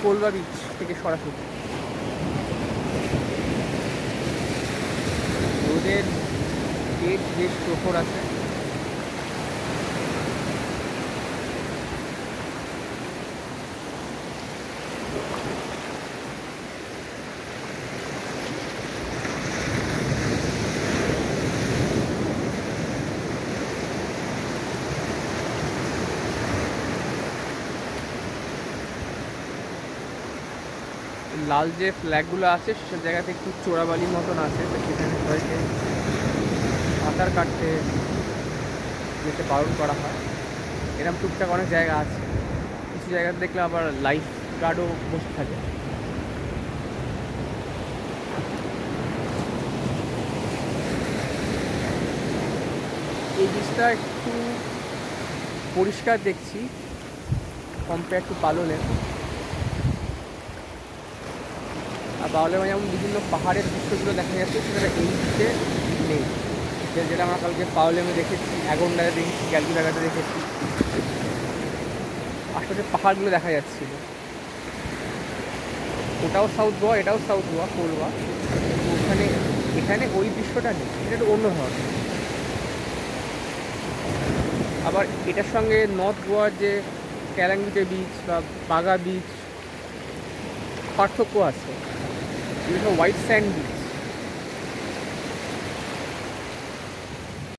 Kolba beach থেকে সরাসরি। রোদের তেজ বেশ প্রখর আছে। লাল যে ফ্ল্যাগগুলো আছে সেসব জায়গাতে একটু চোরাবালির মতন আছে, তো সেখানে সবাইকে সাঁতার কাটতে যেতে বারণ করা হয়। এরকম টুকটাক অনেক জায়গা আছে। কিছু জায়গাতে দেখলে আবার লাইফ গার্ডও বসে থাকে। এই জিনিসটা একটু পরিষ্কার দেখছি কম্পেয়ার টু পালোলে। আর পালোলে যেমন বিভিন্ন পাহাড়ের দৃশ্যগুলো দেখা যাচ্ছে, সেটা এই দিকে নেই। যেটা আমরা কালকে পালোলেমে দেখেছি, অ্যাগন্ডারে দেখেছি, ক্যালকুলাটাতে দেখেছি, আশেপাশে পাহাড়গুলো দেখা যাচ্ছিল। ওটাও সাউথ গোয়া, এটাও সাউথ গোয়া, কোলবা। ওখানে এখানে ওই দৃশ্যটা নেই, এটা একটু অন্য ধরনের। আবার এটার সঙ্গে নর্থ গোয়ার যে ক্যালাঙ্গুটে বিচ বা বাগা বিচ পার্থক্য আছে। এগুলো সব হোয়াইট স্যান্ড বিচ।